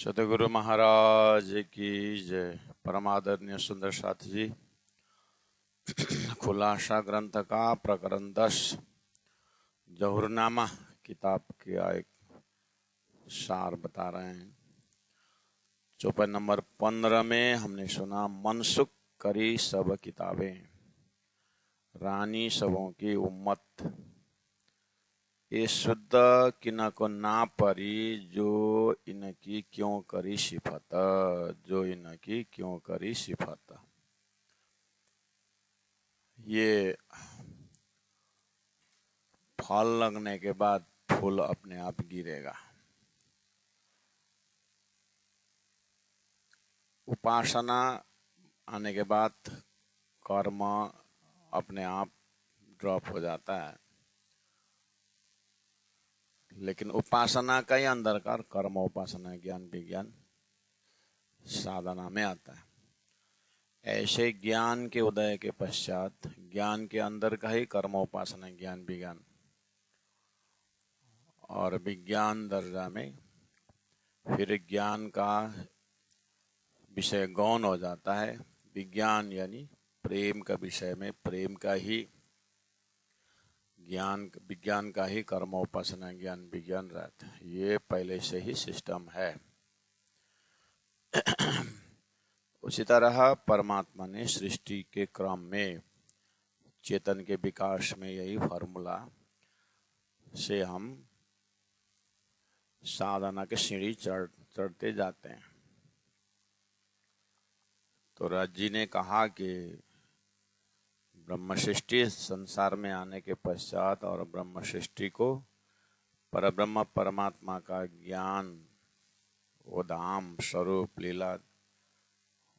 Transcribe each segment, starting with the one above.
सतगुरु महाराज की जय। परमादरणीय सुंदर साथी जी, खुलासा ग्रंथ का प्रकरण 10 जहुरनामा किताब का एक सार बता रहे हैं। चौपाई नंबर 15 में हमने सुना, मनसुख करी सब किताबें, रानी सबों की उम्मत, ये शुद्ध किन को ना परी, जो इनकी क्यों करी सिफत, जो इनकी क्यों करी सिफत। ये फल लगने के बाद फूल अपने आप गिरेगा। उपासना आने के बाद कर्म अपने आप ड्रॉप हो जाता है, लेकिन उपासना का ही अंदर का कर्म उपासना ज्ञान विज्ञान साधना में आता है। ऐसे ज्ञान के उदय के पश्चात ज्ञान के अंदर का ही कर्म उपासना ज्ञान विज्ञान और विज्ञान दर्जा में फिर ज्ञान का विषय गौण हो जाता है। विज्ञान यानी प्रेम का विषय में प्रेम का ही ज्ञान, विज्ञान का ही कर्म उपासना ज्ञान विज्ञान रहता है। ये पहले से ही सिस्टम है। उसी तरह परमात्मा ने सृष्टि के क्रम में चेतन के विकास में यही फॉर्मूला से हम साधना के सीढ़ी चढ़ते जाते हैं। तो राज जी ने कहा कि ब्रह्म सृष्टि संसार में आने के पश्चात और ब्रह्म सृष्टि को परब्रह्म परमात्मा का ज्ञान, वो धाम स्वरूप लीला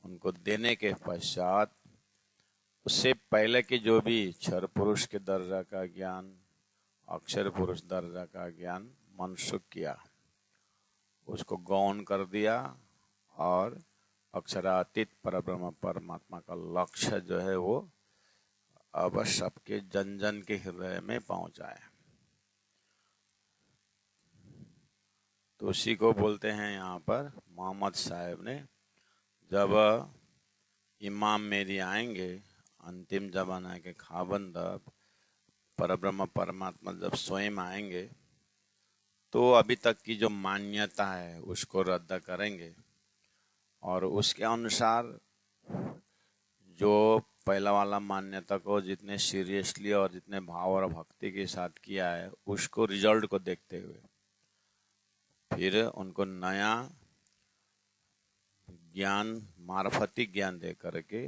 उनको देने के पश्चात उससे पहले की जो भी क्षर पुरुष के दर्जा का ज्ञान, अक्षर पुरुष दर्जा का ज्ञान मनसुख किया, उसको गौण कर दिया और अक्षरातीत परब्रह्म परमात्मा का लक्ष्य जो है वो अब सबके जन जन के हृदय में पहुंचाए। तो उसी को बोलते हैं यहाँ पर मोहम्मद साहब ने, जब इमाम मेरी आएंगे अंतिम जमाना के खाबंद परब्रह्म परमात्मा जब स्वयं आएंगे तो अभी तक की जो मान्यता है उसको रद्द करेंगे और उसके अनुसार जो पहला वाला मान्यता को जितने सीरियसली और जितने भाव और भक्ति के साथ किया है उसको रिजल्ट को देखते हुए फिर उनको नया ज्ञान, मार्फती ज्ञान दे करके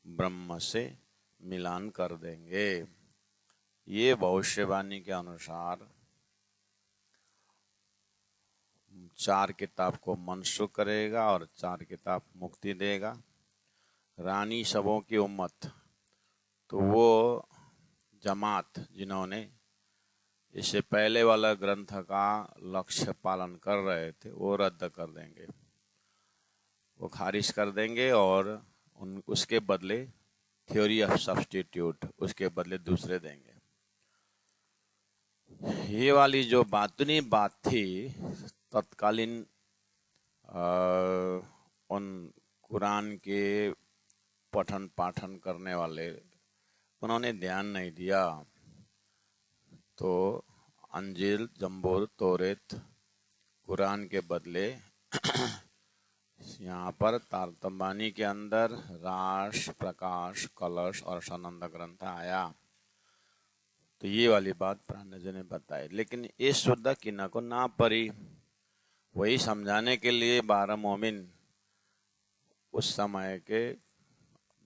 ब्रह्म से मिलान कर देंगे। ये भविष्यवाणी के अनुसार 4 किताब को मनसुख करेगा और 4 किताब मुक्ति देगा। रानी सबों की उम्मत, तो वो जमात जिन्होंने इससे पहले वाला ग्रंथ का लक्ष्य पालन कर रहे थे वो रद्द कर देंगे, वो खारिज कर देंगे और उसके बदले थ्योरी ऑफ सब्स्टिट्यूट उसके बदले दूसरे देंगे। ये वाली जो बातुनी बात थी तत्कालीन उन कुरान के पठन पाठन करने वाले उन्होंने ध्यान नहीं दिया। तो अंजील, जंबूर, तौरेत, कुरान के बदले यहाँ पर तारतम्बानी के अंदर रास, प्रकाश, कलश और सनंद ग्रंथ आया। तो ये वाली बात प्राण जी ने बताई, लेकिन ये शुद्ध किन को ना परी, वही समझाने के लिए 12 मोमिन उस समय के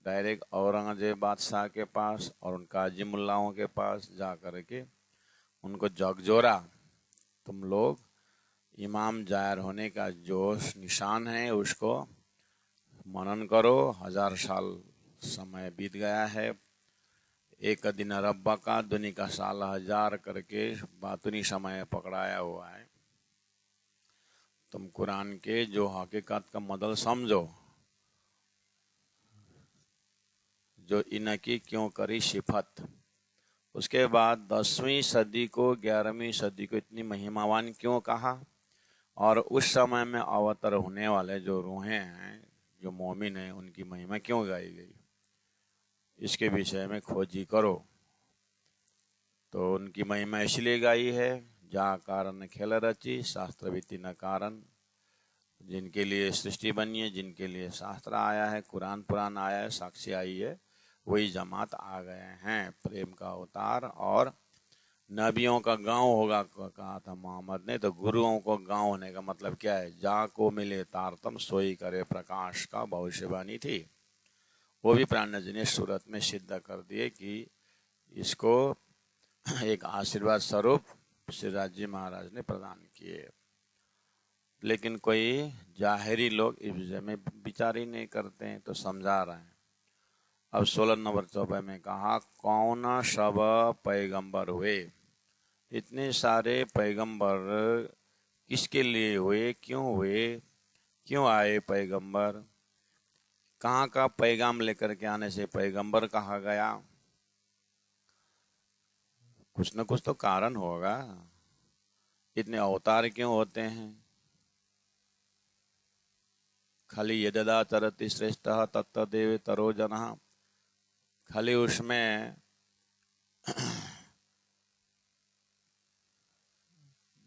डायरेक्ट औरंगजेब बादशाह के पास और उन काजी मुल्लाओं के पास जा कर के उनको झकझोरा, तुम लोग इमाम जाहिर होने का जो निशान है उसको मनन करो। 1000 साल समय बीत गया है, एक दिन रब्बा का दुनी का साल 1000 करके बातुनी समय पकड़ाया हुआ है। तुम कुरान के जो हकीकत का मदल समझो, जो इनकी क्यों करी सिफत। उसके बाद 10वीं सदी को 11वीं सदी को इतनी महिमावान क्यों कहा, और उस समय में अवतर होने वाले जो रूहें हैं, जो मोमिन हैं, उनकी महिमा क्यों गाई गई, इसके विषय में खोजी करो। तो उनकी महिमा इसलिए गाई है, जा कारण खेल रची शास्त्र वित्ती न कारण। जिनके लिए सृष्टि बनी है, जिनके लिए शास्त्र आया है, कुरान पुराण आया है, साक्षी आई है, वही जमात आ गए हैं। प्रेम का अवतार और नबियों का गांव होगा कहा था मोहम्मद ने। तो गुरुओं को गांव होने का मतलब क्या है? जा को मिले तारतम सोई करे प्रकाश का भविष्यवाणी थी। वो भी प्राण जी ने सूरत में सिद्ध कर दिए कि इसको एक आशीर्वाद स्वरूप श्रीराज जी महाराज ने प्रदान किए। लेकिन कोई जाहिरी लोग इस विषय में विचार ही नहीं करते हैं, तो समझा रहे हैं। अब 16 नंबर चौपाई में कहा, कौन सब पैगंबर हुए। इतने सारे पैगंबर किसके लिए हुए, क्यों हुए, क्यों आए पैगंबर, कहाँ का पैगाम लेकर के आने से पैगंबर कहा गया? कुछ न कुछ तो कारण होगा। इतने अवतार क्यों होते हैं? खाली यदा चरति श्रेष्ठ तत्तदेव तरो जनः, खाली उसमें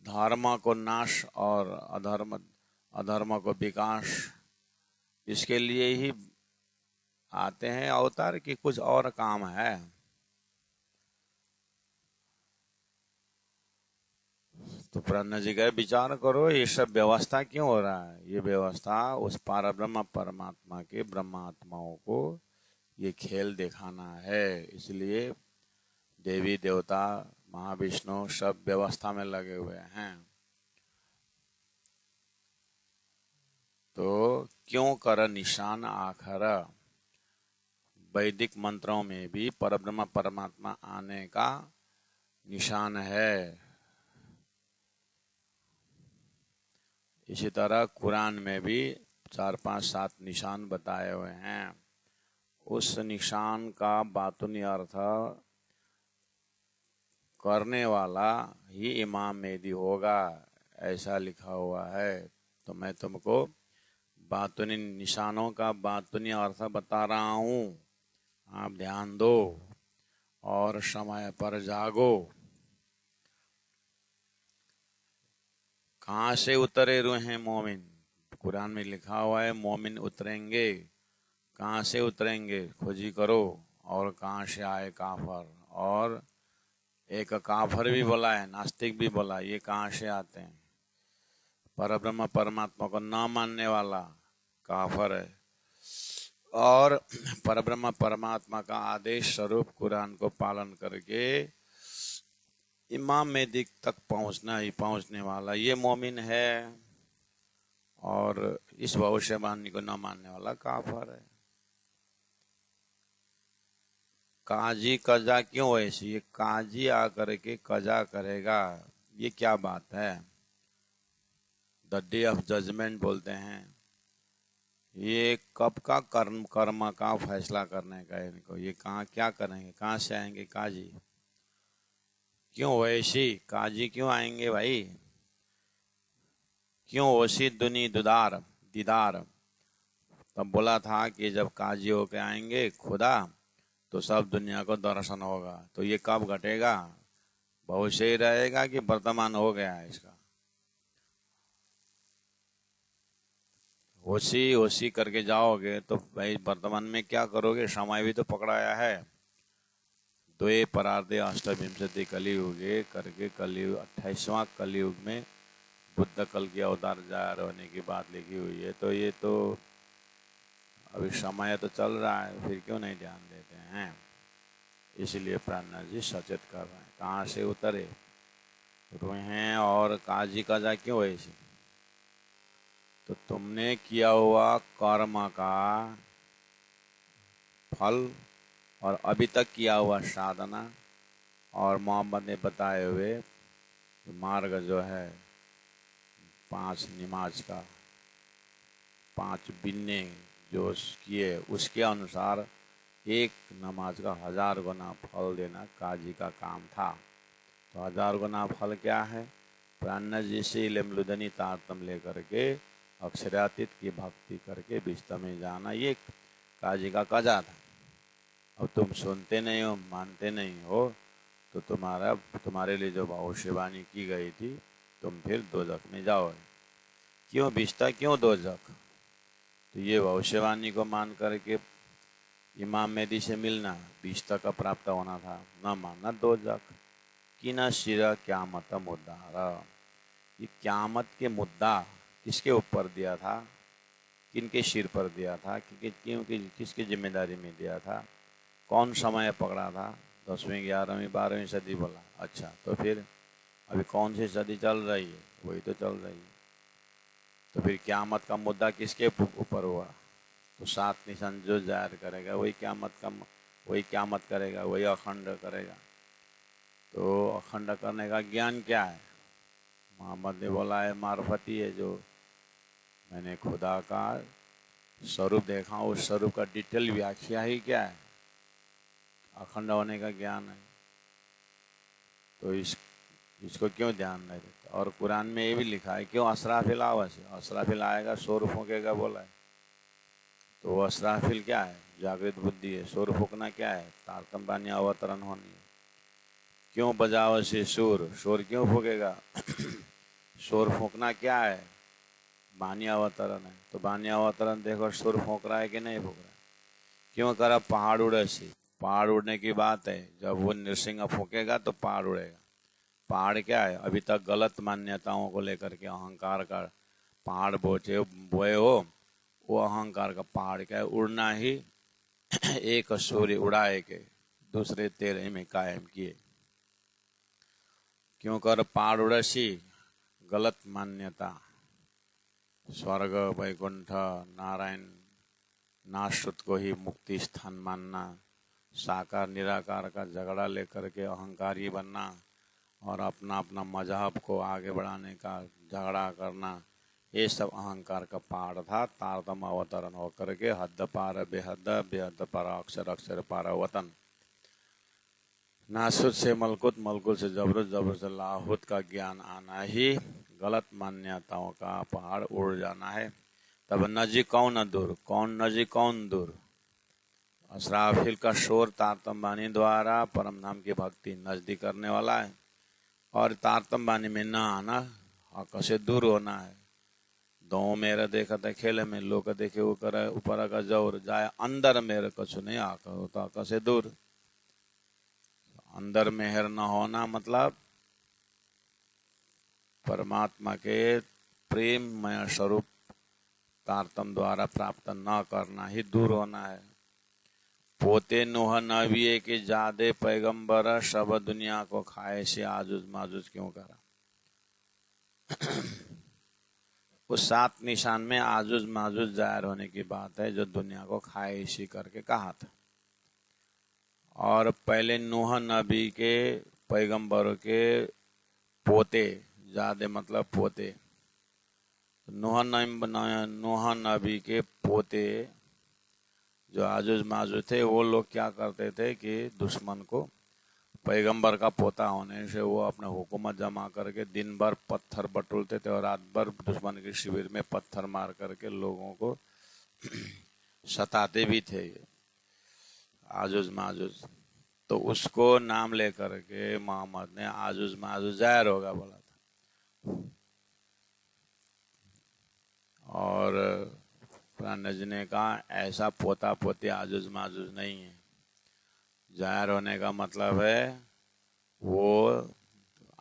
धर्म को नाश और अधर्म को विकास, इसके लिए ही आते हैं अवतार की कुछ और काम है? तो प्रज्ञा जी का विचार करो, ये सब व्यवस्था क्यों हो रहा है? ये व्यवस्था उस पारब्रह्म परमात्मा के ब्रह्मात्माओं को ये खेल दिखाना है। इसलिए देवी देवता महाविष्णु सब व्यवस्था में लगे हुए हैं। तो क्यों कर निशान आखर, वैदिक मंत्रों में भी परब्रह्म परमात्मा आने का निशान है। इसी तरह कुरान में भी 4 5 7 निशान बताए हुए हैं। उस निशान का बातुनी अर्थ करने वाला ही इमाम मेहदी होगा, ऐसा लिखा हुआ है। तो मैं तुमको बातुनी निशानों का बातुनी अर्थ बता रहा हूँ, आप ध्यान दो और समय पर जागो। कहाँ से उतरे रूहें मोमिन? कुरान में लिखा हुआ है मोमिन उतरेंगे। कहाँ से उतरेंगे? खोजी करो। और कहाँ से आए काफर? और एक काफर भी बोला है, नास्तिक भी बोला, ये कहाँ से आते हैं? परब्रह्म परमात्मा को न मानने वाला काफर है। और परब्रह्म परमात्मा का आदेश स्वरूप कुरान को पालन करके इमाम मेहदी तक पहुंचने वाला ये मोमिन है। और इस भविष्यवाणी को न मानने वाला काफर है। काजी कजा क्यों ऐसी? ये काजी आकर के कजा करेगा, ये क्या बात है? द डे ऑफ जजमेंट बोलते हैं। ये कब का कर्म का फैसला करने का इनको, ये कहाँ क्या करेंगे, कहाँ से आएंगे काजी? क्यों वैसी काजी क्यों आएंगे भाई? क्यों वैसी दुनी दुदार दीदार? तब बोला था कि जब काजी होके आएंगे खुदा तो सब दुनिया को दर्शन होगा। तो ये कब घटेगा? भविष्य ही रहेगा कि वर्तमान हो गया है इसका? होशी होशी करके जाओगे तो भाई वर्तमान में क्या करोगे? समय भी तो पकड़ाया है। द्वे परार्धे अष्टविंशति कलियुगे करके कलयुग 28वां कलयुग में बुद्ध कल की अवतार जा होने की बात लिखी हुई है। तो ये तो अभी समय तो चल रहा है, फिर क्यों नहीं ध्यान देते हैं? इसलिए प्राणनाथ जी सचेत कर रहे हैं। कहाँ से उतरे रूहें और काजी कजा क्यों ऐसी? तो तुमने किया हुआ कर्म का फल और अभी तक किया हुआ साधना और मोहम्मद ने बताए हुए मार्ग जो है 5 नमाज का 5 बिन्ने जो किए, उसके अनुसार एक नमाज का 1000 गुना फल देना काजी का काम था। तो 1000 गुना फल क्या है? प्राण जी से लेमलुदनी तारतम लेकर के अक्षरातीत की भक्ति करके विस्त में जाना, ये काजी का कजा था। अब तुम सुनते नहीं हो, मानते नहीं हो, तो तुम्हारे लिए जो भविष्यवाणी की गई थी, तुम फिर दोजख में जाओगे। क्यों बिस्ता, क्यों दोजख? तो ये भविष्यवाणी को मान करके इमाम मेहदी से मिलना बिस्ता का प्राप्त होना था, न मानना दोजख। कि न शिरा क्यामत मुद्दा, ये क्यामत के मुद्दा किसके ऊपर दिया था, किनके सिर पर दिया था, क्योंकि किसकी जिम्मेदारी में दिया था, कौन समय पकड़ा था? 10वीं 11वीं 12वीं सदी बोला। अच्छा, तो फिर अभी कौन सी सदी चल रही है? वही तो चल रही है। तो फिर क्यामत का मुद्दा किसके ऊपर हुआ? तो 7 निशान जो जाहिर करेगा वही क्यामत करेगा, वही अखंड करेगा। तो अखंड करने का ज्ञान क्या है? मोहम्मद ने बोला है मार्फती है, जो मैंने खुदा का स्वरूप देखा, उस स्वरूप का डिटेल व्याख्या ही क्या है? अखंड होने का ज्ञान है। तो इसको क्यों ध्यान नहीं देता? और कुरान में ये भी लिखा है, क्यों असराफिल आवाज, असराफिल आएगा शोर फूकेगा बोला है। तो वो असराफिल क्या है? जागृत बुद्धि है। शोर फूकना क्या है? तारतम बानी अवतरण होनी है। क्यों बजाओ से शोर, शोर क्यों फूकेगा? शोर फूकना क्या है? बानी अवतरण है। तो बानी अवतरण देखो शोर फूक रहा है कि नहीं फूक रहा है? क्यों करा पहाड़ उड़े से? पहाड़ उड़ने की बात है, जब वो नृसिंह फूकेगा तो पहाड़ उड़ेगा। पहाड़ क्या है? अभी तक गलत मान्यताओं को लेकर के अहंकार का पहाड़ बोए हो, वो अहंकार का पहाड़ क्या है? उड़ना ही एक सूर्य उड़ाए के दूसरे तेरे में कायम किए। क्यों कर पहाड़ उड़सी? गलत मान्यता। स्वर्ग, वैकुंठ, नारायण, नाश्रुत को ही मुक्ति स्थान मानना, साकार निराकार का झगड़ा लेकर के अहंकारी बनना, और अपना अपना मजहब को आगे बढ़ाने का झगड़ा करना, ये सब अहंकार का पहाड़ था। तारतम अवतरण होकर के हद पार बेहद, बेहद पार अक्षर, अक्षर पार वतन। नासुद से मलकुत, मलकुत से जबरत, जबरत से लाहुत का ज्ञान आना ही गलत मान्यताओं का पहाड़ उड़ जाना है। तब नजीक कौन दूर, कौन नजीक कौन दूर? असराफिल का शोर तारतम बानी द्वारा परम धाम की भक्ति नजदीक करने वाला है, और तारतम बानी में न आना हक से दूर होना है। दो मेरा देखा था खेले में, लोग देखे वो करे ऊपर का जोर जाए, अंदर मेरे कछु नहीं आकर होता हक से दूर। अंदर मेहर न होना मतलब परमात्मा के प्रेममय स्वरूप तारतम द्वारा प्राप्त न करना ही दूर होना है। पोते नोह नबिये के जादे पैगंबर, सब दुनिया को खाए से आजुज माजुज क्यों करा? उस 7 निशान में आजुज माजुज जाहिर होने की बात है, जो दुनिया को खाए इसी करके कहा था। और पहले नूह नबी के पैगंबरों के पोते, जादे मतलब पोते, नूह नबी के पोते जो आजुज माजुज थे, वो लोग क्या करते थे कि दुश्मन को पैगंबर का पोता होने से वो अपने हुकूमत जमा करके दिन भर पत्थर बटोरते थे, और रात भर दुश्मन के शिविर में पत्थर मार करके लोगों को सताते भी थे आजुज माजुज। तो उसको नाम लेकर के मोहम्मद ने आजुज माजुज जाहिर होगा बोला था। और प्राण जी ने कहा ऐसा पोता पोती आजुज माजुज नहीं है। जाहिर होने का मतलब है, वो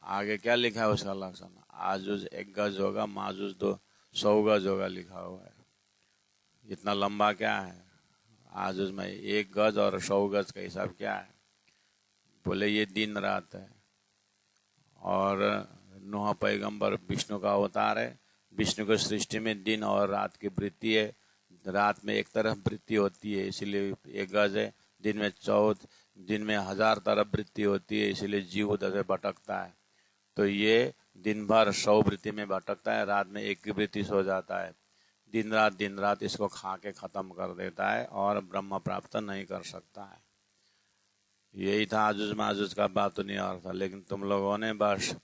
आगे क्या लिखा है उसका लक्षण? आजुज 1 गज होगा, माजुज 100 गज होगा लिखा हुआ है। इतना लंबा क्या है? आजुज में 1 गज और 100 गज का हिसाब क्या है? बोले ये दिन रात है। और नूह पैगंबर विष्णु का अवतार है। विष्णु की सृष्टि में दिन और रात की वृत्ति है। रात में एक तरफ वृत्ति होती है, इसीलिए 1 गज है। दिन में 1000 तरफ वृत्ति होती है, इसीलिए जीव उधर से भटकता है। तो ये दिन भर 100 वृत्ति में भटकता है, रात में 1 की वृत्ति सो जाता है। दिन रात इसको खा के खत्म कर देता है, और ब्रह्म प्राप्त नहीं कर सकता है। यही था आजुज माजुज का बात, नहीं और था। लेकिन तुम लोगों ने बस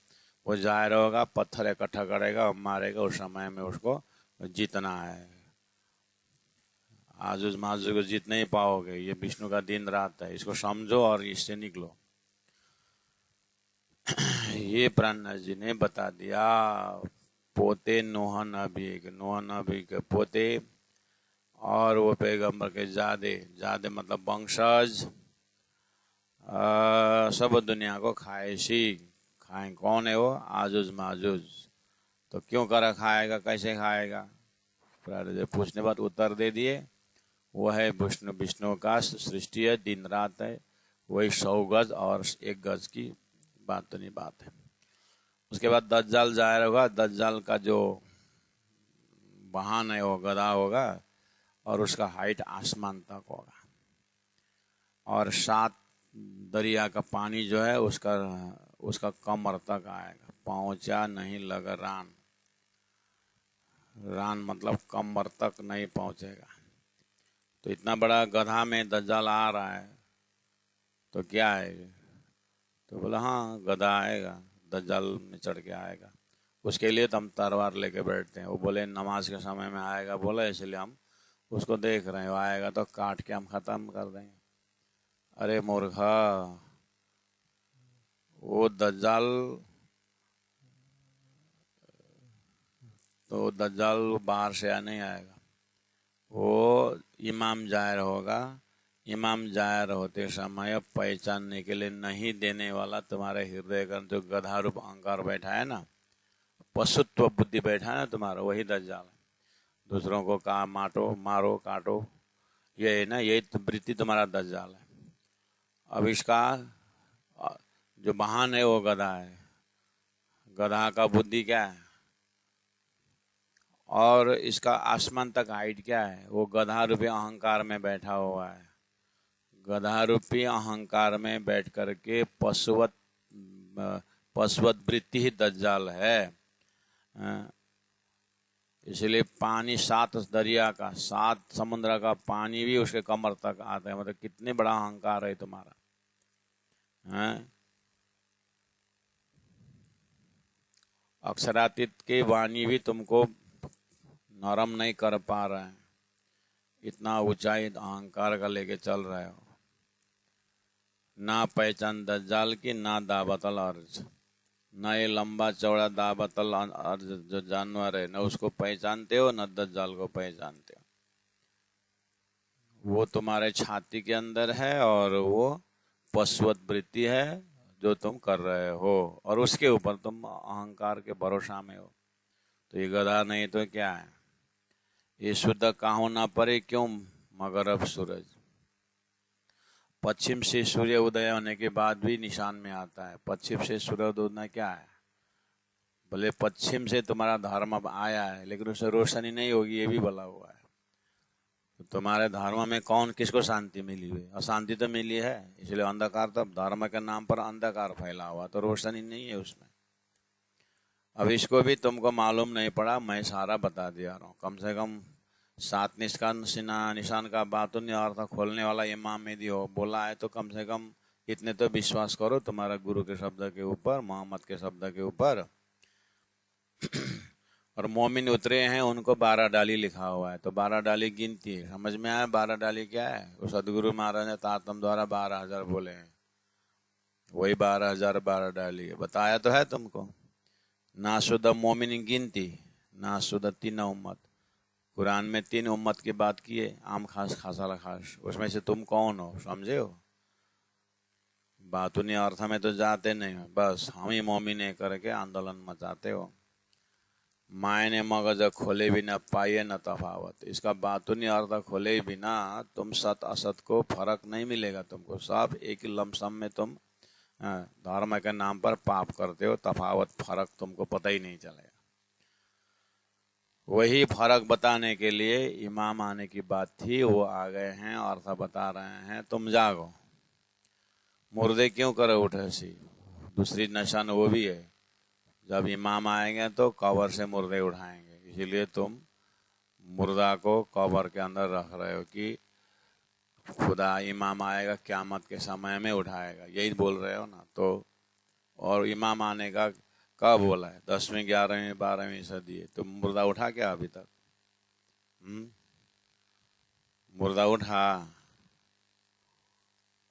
वो जाहिर होगा, पत्थर इकट्ठा करेगा और मारेगा, उस समय में उसको जीतना है। आजुज माजुज को जीत नहीं पाओगे, ये विष्णु का दिन रात है, इसको समझो और इससे निकलो। ये प्राणनाथ जी ने बता दिया। पोते नोह नबी के पोते और वो पैगंबर के जादे मतलब वंशज, सब दुनिया को खाए। कौन है वो? आजुज माजुज। तो क्यों कर खाएगा, कैसे खाएगा? पूछने बाद उत्तर दे दिए, वो है विष्णु का सृष्टि है, दिन रात है, वही 100 गज और 1 गज की बात तो नहीं बात है। उसके बाद दज्जाल जाहिर होगा। दज्जाल का जो वाहन है वो गधा होगा और उसका हाइट आसमान तक होगा, और 7 दरिया का पानी जो है उसका कमर तक आएगा। पहुंचा नहीं लग रान मतलब कमर तक नहीं पहुंचेगा। तो इतना बड़ा गधा में दज्जाल आ रहा है तो क्या है? तो बोला हाँ गधा आएगा, दज्जाल में चढ़ के आएगा, उसके लिए तो हम तलवार लेके बैठते हैं। वो बोले नमाज के समय में आएगा, बोला इसलिए हम उसको देख रहे हैं, वो आएगा तो काट के हम खत्म कर देंगे। अरे मूर्खा, वो दज्जाल बाहर से नहीं आएगा, वो इमाम जाहिर होगा। इमाम जाहिर होते समय पहचानने के लिए नहीं देने वाला तुम्हारे हृदय का जो गधा रूप अहंकार बैठा है ना, पशुत्व बुद्धि बैठा है ना तुम्हारा, वही दज्जाल है। दूसरों को मारो काटो, ये है ना, यही तो वृत्ति तुम्हारा दज्जाल है। अब इसका जो वाहन है वो गधा है। गधा का बुद्धि क्या है और इसका आसमान तक हाइट क्या है? वो गधा रूपी अहंकार में बैठा हुआ है। गधा रूपी अहंकार में बैठ करके पशुवत वृत्ति ही दज्जाल है। इसलिए पानी 7 दरिया का 7 समुद्र का पानी भी उसके कमर तक आता है। मतलब कितने बड़ा अहंकार है तुम्हारा है? अक्षरातीत की वाणी भी तुमको नरम नहीं कर पा रहे हैं, इतना ऊंचाई अहंकार का लेके चल रहे हो। ना पहचान दज्जाल की, ना दावतल अर्ज, न ये लंबा चौड़ा दावतल अर्ज जो जानवर है, न उसको पहचानते हो, न दज्जाल को पहचानते हो। वो तुम्हारे छाती के अंदर है और वो पशुवत वृत्ति है जो तुम कर रहे हो, और उसके ऊपर तुम अहंकार के भरोसा में हो। तो ये गधा नहीं तो क्या है? ये शुद्ध काहो ना परे क्यों मगर अब सूरज पश्चिम से सूर्य उदय होने के बाद भी निशान में आता है। पश्चिम से सूर्य उदय क्या है? भले पश्चिम से तुम्हारा धर्म अब आया है लेकिन उससे रोशनी नहीं होगी, ये भी बोला हुआ है। तो तुम्हारे धर्म में कौन किसको शांति मिली हुई? अशांति तो मिली है, इसलिए अंधकार, तो धर्म के नाम पर अंधकार फैला हुआ, तो रोशनी नहीं है उसमें। अब इसको भी तुमको मालूम नहीं पड़ा, मैं सारा बता दिया रहा हूँ। कम से कम 7 निशान का बातुन्य अर्थ खोलने वाला इमाम यदि हो बोला है तो कम से कम इतने तो विश्वास करो तुम्हारा गुरु के शब्द के ऊपर, मोहम्मद के शब्द के ऊपर। और मोमिन उतरे हैं उनको 12 डाली लिखा हुआ है, तो 12 डाली गिनती है। समझ में आया 12 डाली क्या है? वो सदगुरु महाराज ने तातम द्वारा 12,000 बोले हैं, वही 12,012 डाली है। बताया तो है तुमको। ना शुद्ध मोमिन गिनती, ना शुद्ध 3 उम्मत। कुरान में 3 उम्मत की बात की है, आम खास खासा खास, उसमें से तुम कौन हो? समझे हो? बातुनी अर्थ में तो जाते नहीं हो, बस हम ही मोमिन करके आंदोलन मचाते हो। मायने मगज खोले बिना पाइए न तफावत। इसका बातुनी अर्थ खोले बिना तुम सत असत को फर्क नहीं मिलेगा तुमको। सब एक लमसम में तुम धर्म के नाम पर पाप करते हो, तफावत फर्क तुमको पता ही नहीं चलेगा। वही फर्क बताने के लिए इमाम आने की बात थी, वो आ गए हैं, अर्थ बता रहे हैं। तुम जागो, मुर्दे क्यों करे उठे सी। दूसरी निशान वो भी है, जब इमाम आएंगे तो कब्र से मुर्दे उठाएंगे, इसीलिए तुम मुर्दा को कब्र के अंदर रख रहे हो कि खुदा इमाम आएगा क़यामत के समय में उठाएगा, यही बोल रहे हो ना। तो और इमाम आने का कब बोला है? 10वीं 11वीं 12वीं सदी है। तुम मुर्दा उठा क्या अभी तक? मुर्दा उठा?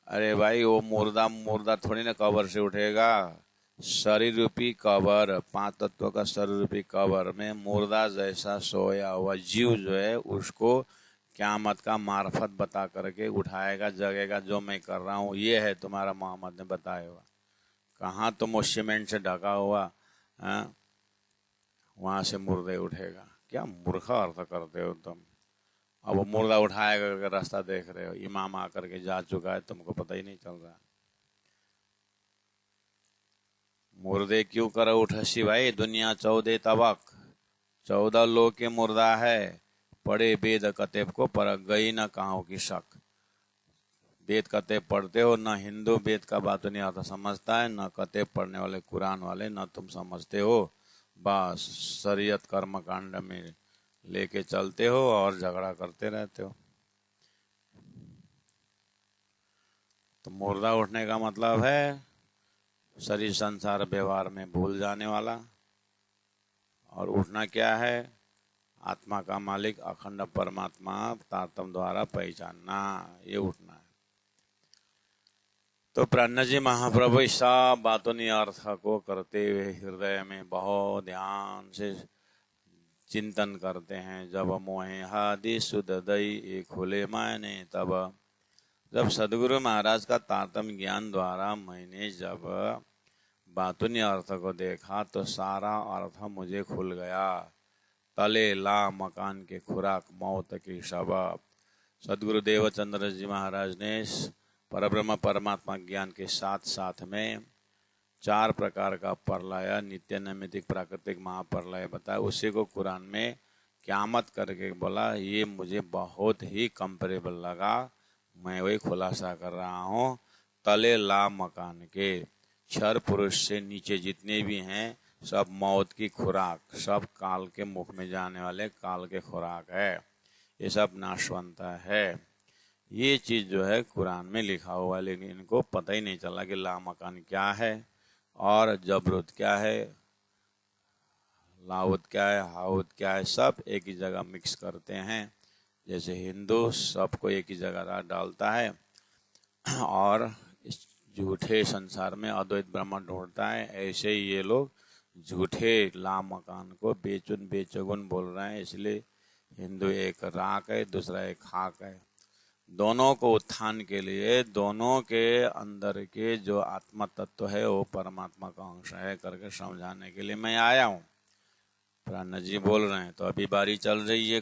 अरे भाई वो मुर्दा मुर्दा थोड़ी ना कबर से उठेगा। शरीर रूपी कबर, 5 तत्व का शरीर रूपी कबर में मुर्दा जैसा सोया हुआ जीव जो है उसको क़यामत का मार्फत बता करके उठाएगा, जगेगा। जो मैं कर रहा हूँ ये है तुम्हारा मोहम्मद ने बताया हुआ। कहाँ तुम वो सीमेंट से ढका हुआ वहां से मुर्दे उठेगा? क्या मूर्खा अर्थ करते हो तुम। अब वो मुर्दा उठाएगा करके रास्ता देख रहे हो, इमाम आकर के जा चुका है, तुमको पता ही नहीं चल रहा। मुर्दे क्यों करो उठसी भाई? दुनिया 14 तबक, 14 लोग के मुर्दा है। पढ़े वेद कतेब को पर गई न कहाँ की शक। वेद कतेब पढ़ते हो, न हिंदू वेद का बात नहीं आता समझता है, न कतेब पढ़ने वाले कुरान वाले न तुम समझते हो। बस शरीयत कर्म कांड में लेके चलते हो और झगड़ा करते रहते हो। तो मुर्दा उठने का मतलब है शरीर संसार व्यवहार में भूल जाने वाला। और उठना क्या है? आत्मा का मालिक अखंड परमात्मा तारतम द्वारा पहचानना, ये उठना है। तो प्रज्ञा जी महाप्रभु इस सब बातों ने अर्थ को करते हुए हृदय में बहुत ध्यान से चिंतन करते हैं। जब मोहे हादि सुदय खुले मायने, तब जब सदगुरु महाराज का तारतम्य ज्ञान द्वारा मैंने जब बातुनी अर्थ को देखा तो सारा अर्थ मुझे खुल गया। तले ला मकान के खुराक मौत की सबब। सदगुरु देवचंद्र जी महाराज ने परब्रह्म परमात्मा ज्ञान के साथ साथ में 4 प्रकार का प्रलय, नित्य नैमित्तिक प्राकृतिक महाप्रलय बताया। उसी को कुरान में क़यामत करके बोला। ये मुझे बहुत ही कंपेरेबल लगा, मैं वही खुलासा कर रहा हूँ। तले ला मकान के, क्षर पुरुष से नीचे जितने भी हैं सब मौत की खुराक, सब काल के मुख में जाने वाले काल के खुराक है। ये सब नाशवंता है। ये चीज जो है कुरान में लिखा हुआ है, लेकिन इनको पता ही नहीं चला कि ला मकान क्या है और जबरुत क्या है, लाउत क्या है, हाउत क्या है। सब एक ही जगह मिक्स करते हैं। जैसे हिंदू सबको एक ही जगह डालता है और इस झूठे संसार में अद्वैत ब्रह्म ढूंढता है, ऐसे ही ये लोग झूठे ला मकान को बेचुन बेचगुन बोल रहे हैं। इसलिए हिंदू एक राख है, दूसरा एक खाक है। दोनों को उत्थान के लिए, दोनों के अंदर के जो आत्मा तत्व है वो परमात्मा का अंश है करके समझाने के लिए मैं आया हूँ। प्राण जी बोल रहे हैं तो अभी बारी चल रही है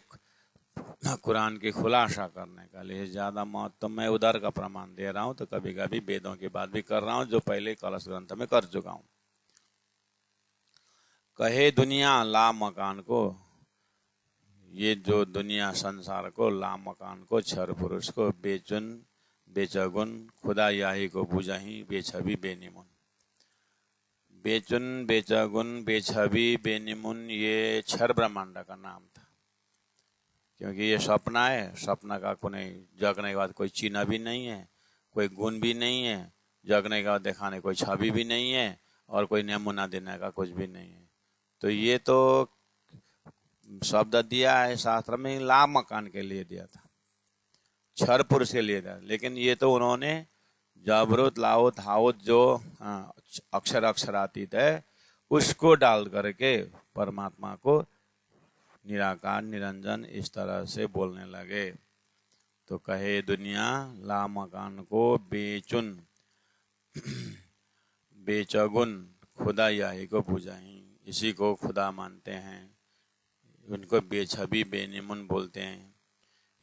कुरान की खुलासा करने का लिए। ज्यादा मौत तो मैं उधर का प्रमाण दे रहा हूँ, तो कभी कभी वेदों की बात भी कर रहा हूँ जो पहले कलश ग्रंथ में कर चुका हूँ। कहे दुनिया ला मकान को, ये जो दुनिया संसार को, ला मकान को, क्षर पुरुष को, बेचुन बेचगुन, खुदा याही को बुझाही, बेछबी बेनिमुन। बेचुन बेचगुन बेछबी बेनिमुन ये क्षर ब्रह्मांड का नाम था, क्योंकि ये सपना है। सपना का कोई जगने के बाद कोई चिन्ह भी नहीं है, कोई गुण भी नहीं है, जगने के बाद दिखाने कोई छवि भी नहीं है और कोई नमूना देने का कुछ भी नहीं है। तो ये तो शब्द दिया है शास्त्र में ला मकान के लिए दिया था, क्षर पुरुष के लिए दिया। लेकिन ये तो उन्होंने जबरुत लाउत हाउत जो अक्षर अक्षरातीत है उसको डाल करके परमात्मा को निराकार निरंजन इस तरह से बोलने लगे। तो कहे दुनिया ला मकान को बेचुन बेचगुन, खुदा याही को बुझाही, इसी को खुदा मानते हैं। उनको बेछबी बेनिमुन बोलते हैं।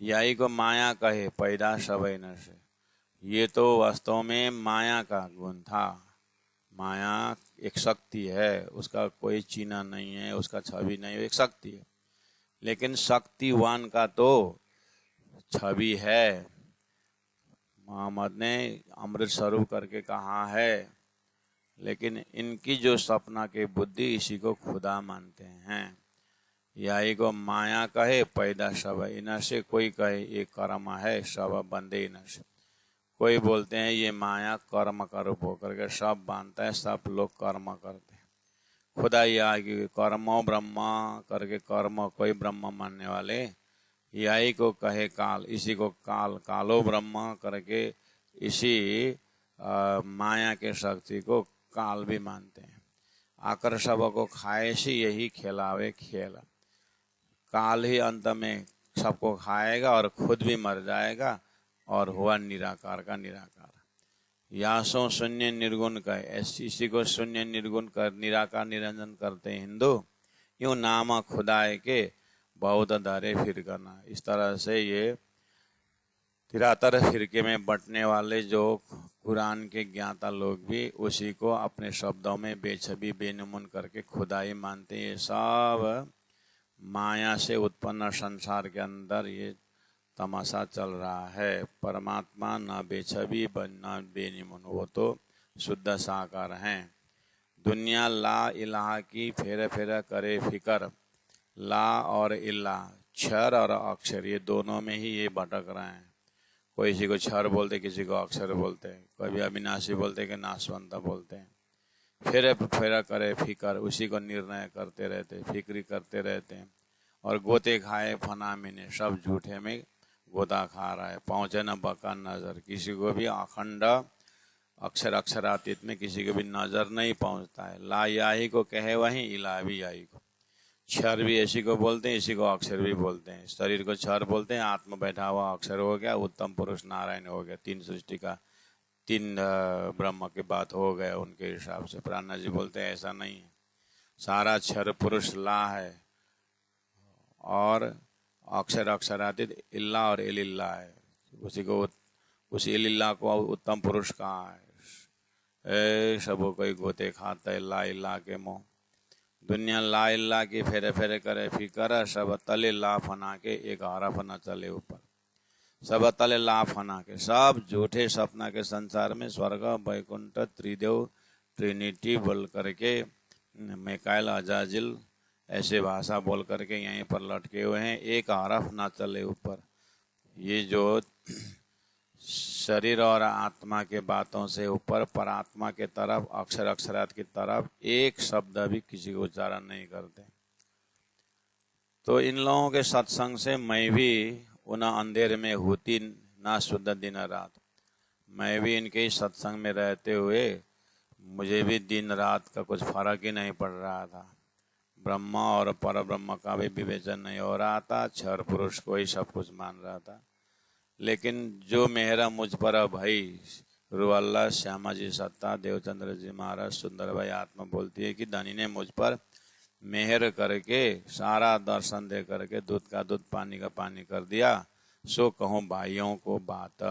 याही को माया कहे पैदा सवै न से। ये तो वास्तव में माया का गुण था। माया एक शक्ति है, उसका कोई चिन्ह नहीं है, उसका छवि नहीं है, एक शक्ति है। लेकिन शक्तिवान का तो छवि है। मोहम्मद ने अमृत स्वरूप करके कहा है, लेकिन इनकी जो सपना के बुद्धि इसी को खुदा मानते हैं। याही को माया कहे पैदा सब इन से, कोई कहे ये कर्म है सब बंदे इन से। कोई बोलते हैं ये माया कर्म का रूप होकर के सब बांधता है, सब लोग कर्म करते हैं। खुदाई आएगी। कर्मो ब्रह्मा करके कर्म कोई ब्रह्म मानने वाले, यही को कहे काल, इसी को काल, कालो ब्रह्म करके इसी माया के शक्ति को काल भी मानते हैं। आकर सबको खाए सी यही खिलावे खेल, काल ही अंत में सबको खाएगा और खुद भी मर जाएगा और हुआ निराकार का निराकार। यासो शून्य निर्गुण का, इसी को शून्य निर्गुण कर निराकार निरंजन करते हैं हिंदू। यूं नाम खुदाए के बहुत धरे फिर करना। इस तरह से ये तिरातर फिरके में बंटने वाले जो कुरान के ज्ञाता लोग भी उसी को अपने शब्दों में बेछबी बेनमून करके खुदाई मानते हैं। ये सब माया से उत्पन्न संसार के अंदर ये तमाशा चल रहा है। परमात्मा न बेछबी न बेनिमुन, वो तो शुद्ध साकार हैं। दुनिया ला इलाहा की फेर फेर करे फिकर, ला और इल्ला, क्षर और अक्षर, ये दोनों में ही ये भटक रहे हैं। कोई किसी को क्षर बोलते, किसी को अक्षर बोलते हैं, कभी अविनाशी बोलते कि नाशवंत बोलते हैं। फेरे फेरा करे फिकर, उसी को निर्णय करते रहते, फिक्री करते रहते हैं। और गोते खाए फना मिने, सब झूठे में गोता खा रहा है। पहुंचे न बका नजर, किसी को भी अखंड अक्षर अक्षरातीत में किसी को भी नजर नहीं पहुंचता है। ला याही को कहे वही, इला भी याही को। क्षर भी इसी को बोलते हैं, इसी को अक्षर भी बोलते हैं। शरीर को क्षर बोलते हैं, आत्मा बैठा हुआ अक्षर हो गया, उत्तम पुरुष नारायण हो गया। तीन सृष्टि का, तीन ब्रह्म की बात हो गए उनके हिसाब से। प्राणा जी बोलते हैं ऐसा नहीं है, सारा क्षर पुरुष ला है और अक्षर अक्षरातीत इल्ला और इलिल्ला है। उसी को, उसी इलिल्ला को उत्तम पुरुष कहा है। ए सबो कोई गोते खाता है ला इल्ला के मोह, दुनिया ला इल्ला की फेरे फेरे करे फिकर, सब तले ला फना के एक हरा फना चले ऊपर। सब तले ला फना के, सब झूठे सपना के संसार में स्वर्ग वैकुंठ त्रिदेव ट्रिनिटी बोल करके, मिकाइल अजाजिल ऐसे भाषा बोल करके यहीं पर लटके हुए हैं। एक हरफ ना चले ऊपर। ये जो शरीर और आत्मा के बातों से ऊपर परात्मा के तरफ, अक्षर अक्षरात की तरफ एक शब्द भी किसी को उच्चारण नहीं करते। तो इन लोगों के सत्संग से मैं भी उन अंधेरे में होती ना शुद्ध दिन रात, मैं भी इनके सत्संग में रहते हुए मुझे भी दिन रात का कुछ फर्क ही नहीं पड़ रहा था। ब्रह्म और पर ब्रह्म का भी विवेचन नहीं हो रहा था, क्षर पुरुष को ही सब कुछ मान रहा था। लेकिन जो मेहरा मुझ पर भाई रुअल्ला श्यामा जी सत्ता, देवचंद्र जी महाराज, सुंदर भाई आत्मा बोलती है कि धनी ने मुझ पर मेहर करके सारा दर्शन दे करके दूध का दूध पानी का पानी कर दिया। सो कहूँ भाइयों को बात,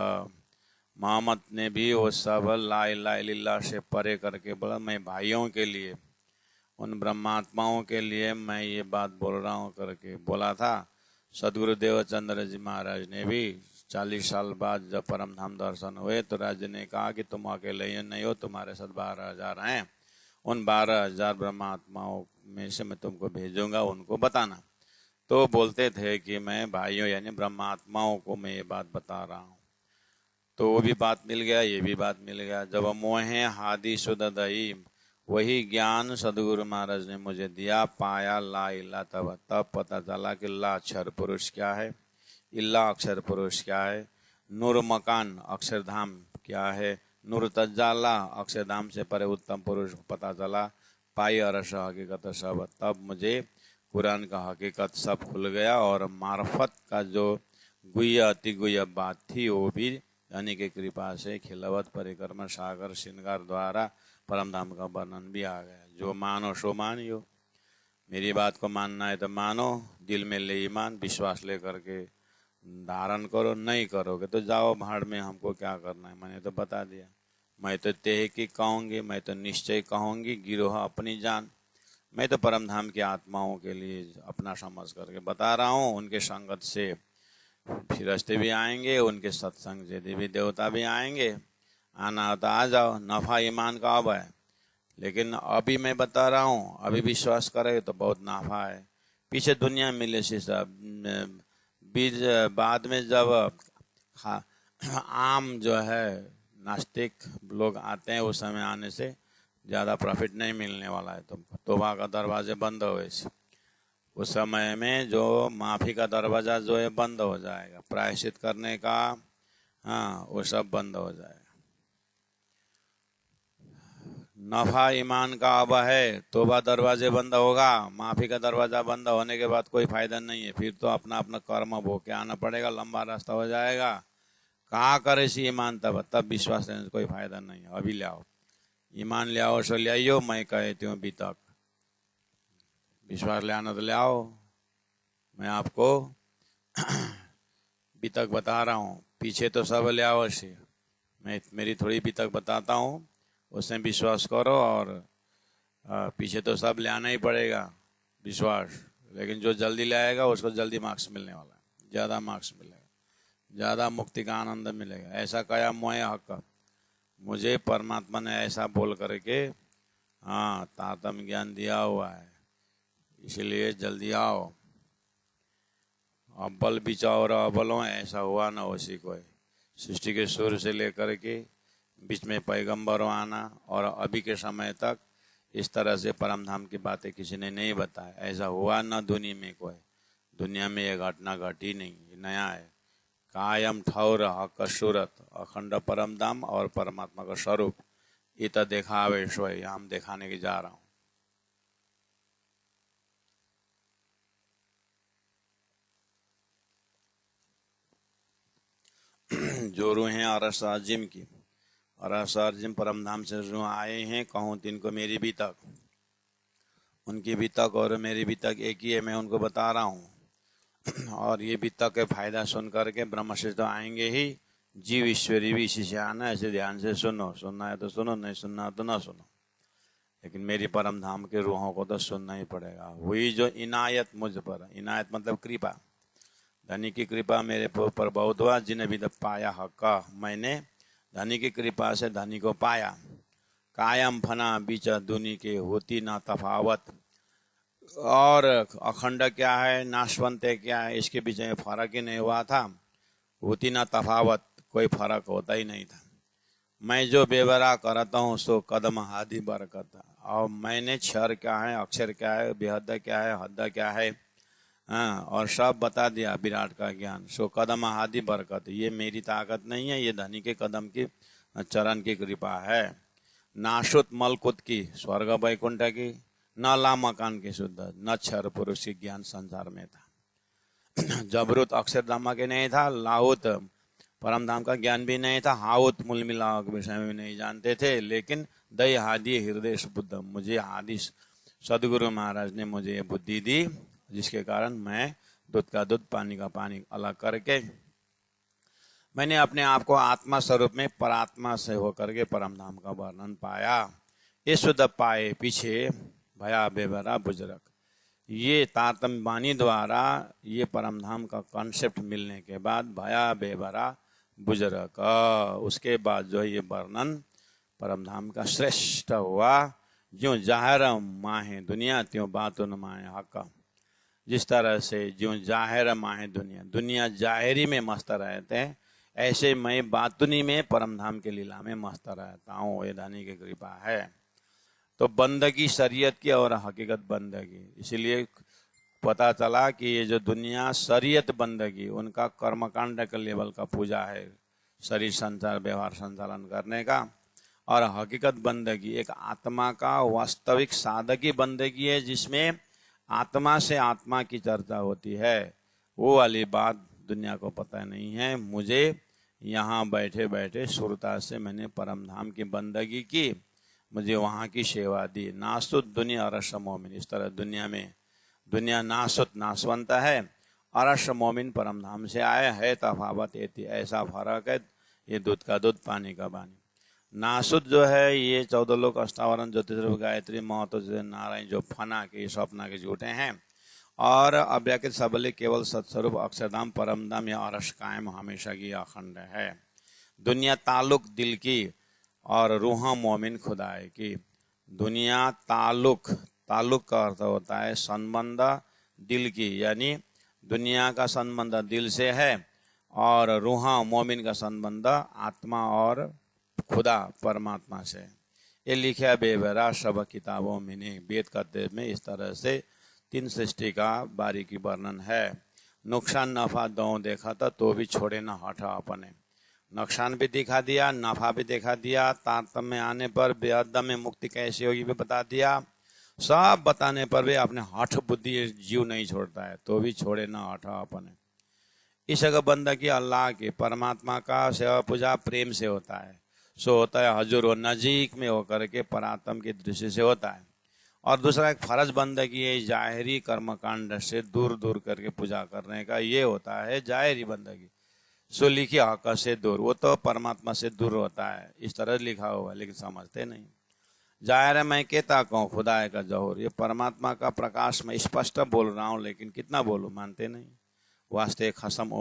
मोहम्मद ने भी वो सब ला इलाहा इल्लल्लाह से परे करके बोला मैं भाइयों के लिए, उन ब्रह्मात्माओं के लिए मैं ये बात बोल रहा हूँ करके बोला था। सदगुरु देवचंद्र जी महाराज ने भी 40 साल बाद जब परम धाम दर्शन हुए तो राज्य ने कहा कि तुम अकेले ही नहीं हो, तुम्हारे साथ 12,000 हैं। उन 12,000 ब्रह्मात्माओं में से मैं तुमको भेजूंगा, उनको बताना। तो बोलते थे कि मैं भाइयों यानी ब्रह्मात्माओं को मैं ये बात बता रहा हूँ। तो वो भी बात मिल गया, ये भी बात मिल गया। जब मोहे हादि शुद्ध दई, वही ज्ञान सदगुरु महाराज ने मुझे दिया, पाया ला इल्ला, तब पता चला कि ला अक्षर पुरुष क्या है, इल्ला अक्षर पुरुष क्या है, नूर मकान अक्षरधाम क्या है, नूर तज्जाला अक्षरधाम से परे उत्तम पुरुष पता चला, पाई अरस हकीकत सब। तब मुझे कुरान का हकीकत सब खुल गया और मार्फत का जो गुह्य अति गुह्य बात थी वो भी धनी की कृपा से खिलवत परिक्रमा सागर श्रृंगार द्वारा परमधाम का वर्णन भी आ गया। जो मानो सो मानियो, मेरी बात को मानना है तो मानो, दिल में ले ईमान, विश्वास ले करके धारण करो, नहीं करोगे तो जाओ भाड़ में, हमको क्या करना है, मैंने तो बता दिया। मैं तो तेह की कहूँगी, मैं तो निश्चय कहूँगी, गिरोह अपनी जान। मैं तो परमधाम की आत्माओं के लिए अपना समझ करके बता रहा हूँ। उनके संगत से फिरस्ते भी आएंगे, उनके सत्संग से देवी देवता भी आएंगे। आना होता आ जाओ, नफा ईमान का अब है। लेकिन अभी मैं बता रहा हूँ, अभी विश्वास करे तो बहुत नाफा है। पीछे दुनिया मिले से सब बीज, बाद में जब आम जो है नास्तिक लोग आते हैं, उस समय आने से ज़्यादा प्रॉफिट नहीं मिलने वाला है तुमको। तौबा का दरवाजे बंद हुए, उस समय में जो माफ़ी का दरवाज़ा जो है बंद हो जाएगा, प्रायश्चित करने का, हाँ, वो सब बंद हो जाएगा। नफा ईमान का अब है, तौबा दरवाजे बंद होगा, माफी का दरवाजा बंद होने के बाद कोई फायदा नहीं है, फिर तो अपना अपना कर्म भोग के आना पड़ेगा, लंबा रास्ता हो जाएगा। कहाँ करे सी ईमान तब विश्वास लेने से कोई फायदा नहीं है। अभी ले आओ ईमान, ले आओ सो ले आइयो, मैं कहती हूँ अभी तक विश्वास ले आना तो ले आओ। मैं आपको अभी तक बता रहा हूँ, पीछे तो सब ले आओ से, मैं मेरी थोड़ी भी तक बताता हूँ, उसमें विश्वास करो। और पीछे तो सब ले आना ही पड़ेगा विश्वास, लेकिन जो जल्दी ले आएगा उसको जल्दी मार्क्स मिलने वाला है, ज़्यादा मार्क्स मिलेगा, ज़्यादा मुक्ति का आनंद मिलेगा। ऐसा कया मोए हक, मुझे परमात्मा ने ऐसा बोल करके हाँ तारतम्य ज्ञान दिया हुआ है, इसलिए जल्दी आओ। अब्बल बिचाओ और अबलों, ऐसा हुआ ना उसी को। सृष्टि के शुरू से लेकर के बीच में पैगंबरों आना और अभी के समय तक इस तरह से परम धाम की बातें किसी ने नहीं बताया। ऐसा हुआ ना दुनिया में कोई, दुनिया में ये घटना घटी नहीं, नया है। कायम ठौर हक सूरत, अखंड परम धाम और परमात्मा का स्वरूप, ये तो देखा आवेश है, हम दिखाने की जा रहा हूँ। जो रूह हैं अरसाजिम की, अरसाजिम परम धाम से रूह आए हैं, कहूँ तिनको मेरी भी तक, उनकी भी तक और मेरी भी तक एक ही है, मैं उनको बता रहा हूँ। और ये भी तक के फायदा सुन करके ब्रह्म से तो आएंगे ही, जीव ईश्वरी भी इसी से आना। ऐसे ध्यान से सुनो, सुनना है तो सुनो, नहीं सुनना है तो ना सुनो, लेकिन मेरी परम धाम के रूहों को तो सुनना ही पड़ेगा। हुई जो इनायत मुझ पर, इनायत मतलब कृपा, धनी की कृपा मेरे ऊपर बहुत हुआ, जिन्हें भी पाया हक, मैंने धनी की कृपा से धनी को पाया। कायम फना बीच दुनी के, होती ना तफावत, और अखंड क्या है, नाशवंत क्या है, इसके बीच में फर्क ही नहीं हुआ था। होती ना तफावत, कोई फर्क होता ही नहीं था। मैं जो बेवरा करता हूँ सो कदम हादी बरकत, और मैंने क्षर क्या है, अक्षर क्या है, बेहद क्या है, हद क्या है, हाँ, और सब बता दिया विराट का ज्ञान। सो कदम हादी बरकत, ये मेरी ताकत नहीं है, ये धनी के कदम की चरण की कृपा है। नाशुत मलकुत की, स्वर्ग वैकुंठ की, न ला मकान की शुद्ध, न क्षर पुरुष की ज्ञान संसार में था। जबरूत अक्षरधामा के नहीं था, लाहुत परम धाम का ज्ञान भी नहीं था, हाउत मूल मिलाव के विषय में नहीं जानते थे, लेकिन दय हादि हृदय बुद्ध, मुझे आदि सदगुरु महाराज ने मुझे बुद्धि दी, जिसके कारण मैं दूध का दूध पानी का पानी अलग करके मैंने अपने आप को आत्मा स्वरूप में परात्मा से होकर के परम धाम का वर्णन पाया। ये शुद्ध पाए पीछे भया बेबरा बुजुर्ग, ये तारतम्य वाणी द्वारा ये परम धाम का कॉन्सेप्ट मिलने के बाद भया बेबरा बुजुर्ग, उसके बाद जो ये वर्णन परम धाम का श्रेष्ठ हुआ। ज्यों जाहिर माहे दुनिया त्यों बातुन माहे हक, जिस तरह से ज्यों जाहिर माहे दुनिया, दुनिया जाहिरी में मस्त रहते हैं, ऐसे मैं बातुनी में परम धाम के लीला में मस्त रहता हूँ, ये दानी की कृपा है। तो बंदगी शरीयत की और हकीकत बंदगी, इसलिए पता चला कि ये जो दुनिया शरीयत बंदगी, उनका कर्मकांड के लेवल का पूजा है, शरीर संचार व्यवहार संचालन करने का, और हकीकत बंदगी एक आत्मा का वास्तविक साधकी बंदगी है, जिसमें आत्मा से आत्मा की चर्चा होती है। वो वाली बात दुनिया को पता नहीं है। मुझे यहाँ बैठे बैठे सुरता से मैंने परम धाम की बंदगी की, मुझे वहाँ की सेवा दी। नासुत दुनिया अरस मोमिन, इस तरह दुनिया में दुनिया नासुत नासवंत है, अरस मोमिन परम धाम से आया है, तफावत ऐसा फर्क है, ये दूध का दूध पानी का पानी। नासुत जो है ये 14 लोक अष्टावरण ज्योतिष गायत्री महत्व नारायण जो फना के स्वप्ना के झूठे हैं, और अव्याकृत सबले केवल सत्स्वरूप अक्षरधाम परम धाम या अरस कायम हमेशा की अखंड है। दुनिया ताल्लुक दिल की और रूह मोमिन खुदाए की। दुनिया ताल्लुक, ताल्लुक का अर्थ होता है संबंध दिल की, यानी दुनिया का संबंध दिल से है, और रूह मोमिन का संबंध आत्मा और खुदा परमात्मा से। ये लिखा बेबरा सब किताबों में ने। वेद कहते में इस तरह से 3 सृष्टि का बारीकी वर्णन है। नुकसान नफा दोनों देखा था तो भी छोड़े न हटा अपने। नुकसान भी दिखा दिया, नफा भी दिखा दिया, तारतम्य में आने पर बेअदब में मुक्ति कैसी होगी भी बता दिया। सब बताने पर भी अपने हठ बुद्धि जीव नहीं छोड़ता है तो भी छोड़े न हटा अपने। इस अगर बंदगी अल्लाह के परमात्मा का सेवा पूजा प्रेम से होता है, सो होता है हजूर और नजीक में होकर के परात्म की दृष्टि से होता है। और दूसरा एक फर्ज बंदगी है जाहिरी कर्मकांड से दूर दूर करके पूजा करने का, ये होता है जाहिरी बंदगी। सो लिखी हक से दूर, वो तो परमात्मा से दूर होता है, इस तरह लिखा हुआ है, लेकिन समझते नहीं। जाहिर है मैं कहता कहूँ खुदा का जहूर, ये परमात्मा का प्रकाश मैं स्पष्ट बोल रहा हूँ, लेकिन कितना बोलूँ मानते नहीं। वास्ते खसम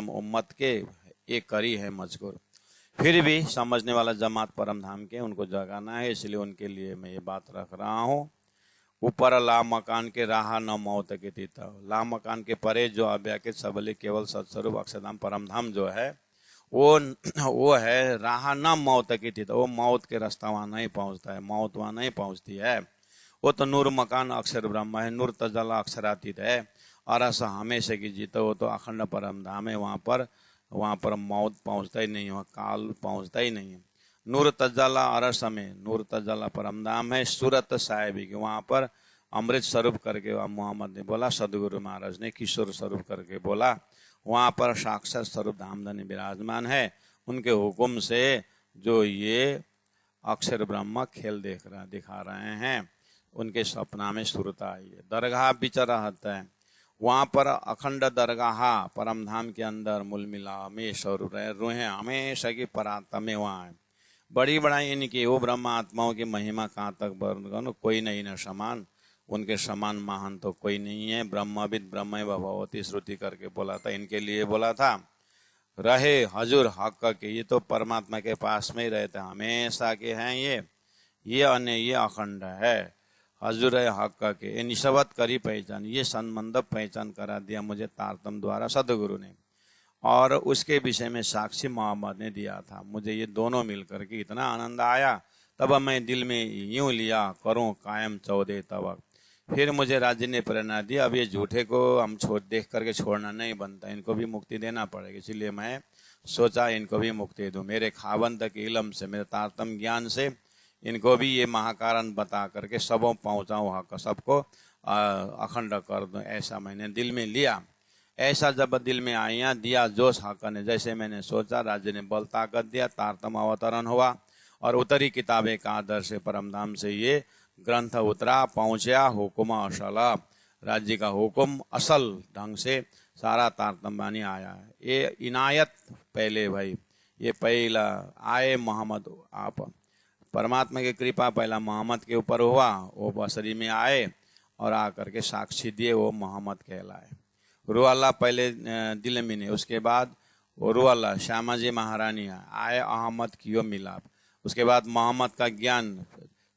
उम्मत के एक करी है मजकूर। फिर भी समझने वाला जमात परम धाम के उनको जगाना है, इसलिए उनके लिए मैं ये बात रख रहा हूँ। ऊपर ला मकान के राह न मौत के तीता, ला मकान के परे जो अव्याकृत सबले केवल सत्स्वरूप अक्षरधाम परम धाम जो है वो है राह न मौत की तीता। वो मौत के रास्ता वहां नहीं पहुंचता है, मौत वहां नहीं पहुंचती है। वो तो नूर मकान अक्षर ब्रह्म है, नूर तजला अक्षरातीत है, और ऐसा हमेशा की जीता, वो तो अखंड परम धाम है। वहां पर मौत पहुंचता ही नहीं, वहां काल पहुंचता ही नहीं है। नूर तजाला अरस में, नूर तजाला परमधाम है। सूरत साहिब की वहां पर अमृत स्वरूप करके मोहम्मद ने बोला, सदगुरु महाराज ने किशोर स्वरूप करके बोला, वहां पर साक्षात स्वरूप धामधनी विराजमान है। उनके हुक्म से जो ये अक्षर ब्रह्म खेल दिखा रहे हैं, उनके सपना में सुरता आई है। दरगाह बिचरहत है, वहां पर अखंड दरगाह परमधाम के अंदर मूल मिला में स्वरूप रहे रूहें हमेशा की परात्मा में वहां है। बड़ी बड़ाई इनकी, वो ब्रह्म आत्माओं की महिमा कहाँ तक वर्णन, कोई नहीं न समान, उनके समान महान तो कोई नहीं है। ब्रह्मविद ब्रह्म भगवती श्रुति करके बोला था, इनके लिए बोला था। रहे हजूर हक के, ये तो परमात्मा के पास में ही रहते हमेशा के हैं। ये अन्य ये अखंड है। हजूर है हक के, ये निशवत करी पहचान, ये संबंध पहचान करा दिया मुझे तारतम द्वारा सदगुरु ने, और उसके विषय में साक्षी मोहम्मद ने दिया था। मुझे ये दोनों मिलकर के इतना आनंद आया, तब मैं दिल में यूं लिया करूं कायम 14 तब। फिर मुझे राज्य ने प्रेरणा दी, अब ये झूठे को हम देख करके छोड़ना नहीं बनता, इनको भी मुक्ति देना पड़ेगा। इसलिए मैं सोचा इनको भी मुक्ति दूं, मेरे खावंत के इलम से, मेरे तारतम ज्ञान से इनको भी ये महाकारण बता करके सबों पहुंचाऊं, हक सबको अखंड कर दूं, ऐसा मैंने दिल में लिया। ऐसा जब दिल में आया दिया जोश हक ने, जैसे मैंने सोचा राज्य ने बल ताकत दिया, तारतम अवतरण हुआ और उतरी किताबें का आदर्श परमधाम से ये ग्रंथ उतरा, पहुंचा हुकुम असल, राज्य का हुकुम असल ढंग से सारा तारतम बानी आया है। ये इनायत पहले भाई, ये पहला आए मोहम्मद, आप परमात्मा की कृपा पहला मोहम्मद के ऊपर हुआ, वो बसरी में आए और आकर के साक्षी दिए, वो मोहम्मद कहलाए। रूअल्लाह पहले दिल में ने, उसके बाद वो रूअल्लाह श्यामा जी महारानी आए, अहमद कियो मिलाप, उसके बाद मोहम्मद का ज्ञान।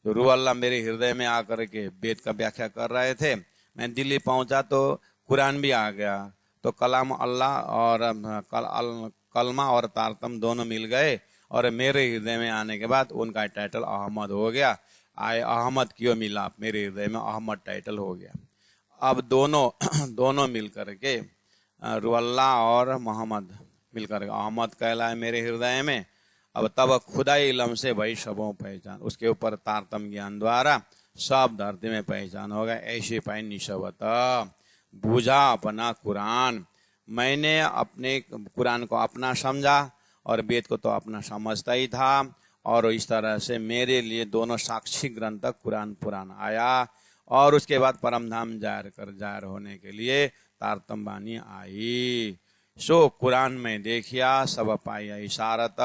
रूअल्लाह मेरे हृदय में आकर के वेद का व्याख्या कर रहे थे, मैं दिल्ली पहुंचा तो कुरान भी आ गया, तो कलाम अल्लाह और कलमा और तारतम दोनों मिल गए, और मेरे हृदय में आने के बाद उनका टाइटल अहमद हो गया। आए अहमद कियो मिलाप, मेरे हृदय में अहमद टाइटल हो गया। अब दोनों मिलकर के रुअल्लाह और मोहम्मद मिलकर अहमद कहलाए मेरे हृदय में। अब तब खुदाई इलम से भाई सबों पहचान, उसके ऊपर तारतम ज्ञान द्वारा सब धरती में पहचान होगा। ऐसे पाई निशवत बूझा अपना कुरान, मैंने अपने कुरान को अपना समझा और वेद को तो अपना समझता ही था, और इस तरह से मेरे लिए दोनों साक्षी ग्रंथ कुरान पुराण आया। और उसके बाद परमधाम जाहिर होने के लिए तारतम बानी आई। सो कुरान में देखिया सब पाया इशारत,